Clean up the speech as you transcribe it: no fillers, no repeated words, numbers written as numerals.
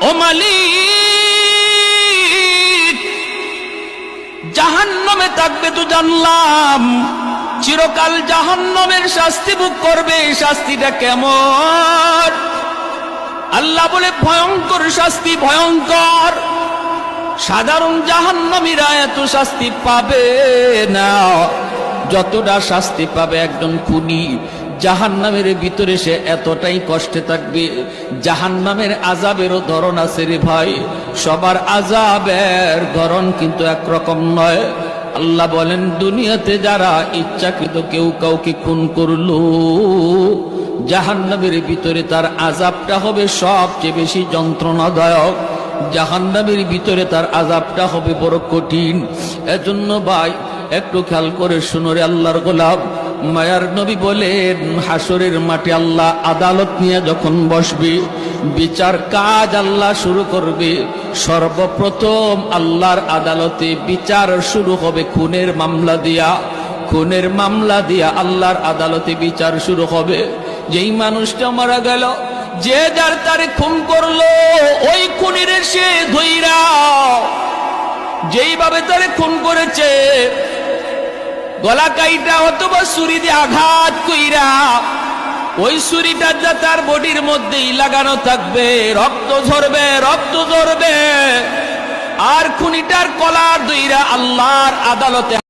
ও মালিক, জাহান্নামে থাকবে তো জানলাম, চিরকাল জাহান্নামের শাস্তি ভোগ করবে। এই শাস্তিটা কেমন? আল্লাহ বলে ভয়ঙ্কর শাস্তি, ভয়ঙ্কর। সাধারণ জাহান্নামীরা এত শাস্তি পাবে না যতটা শাস্তি পাবে একজন খুনি। জাহান্নামের ভিতরে সে এতটাই কষ্টে থাকবে। জাহান্নামের আযাবেরও ধরন আছে রে ভাই, সবার আযাবের ধরন কিন্তু একরকম নয়। আল্লাহ বলেন, দুনিয়াতে যারা ইচ্ছাকৃত কেউ কাউকে খুন করলো, জাহান্নামের ভিতরে তার আযাবটা হবে সবচেয়ে বেশি যন্ত্রণাদায়ক। জাহান্নামের ভিতরে তার আযাবটা হবে বড় কঠিন। এজন্য ভাই একটু খেয়াল করে শুনো রে আল্লাহর গোলাম। মায়ার নবী বলেন, হাসরের মাঠে আল্লাহ আদালত নিয়ে যখন বসবে, বিচার কাজ আল্লাহ শুরু করবে, সর্বপ্রথম আল্লাহর আদালতে বিচার শুরু হবে খুনের মামলা দিয়া। খুনের মামলা দিয়া আল্লাহর আদালতে বিচার শুরু হবে। যেই মানুষটা মারা গেল, যে যার তারে খুন করলো, ওই খুনির সে ধইরা যেইভাবে তারে খুন করেছে, গলা কাইটা অথবা ছুরি দিয়ে আঘাত কইরা, ওই ছুরিটা যা তার বডির মধ্যেই লাগানো থাকবে, রক্ত ঝরবে, রক্ত ঝরবে। আর খুনিটার কলার ধইরা আল্লাহর আদালতে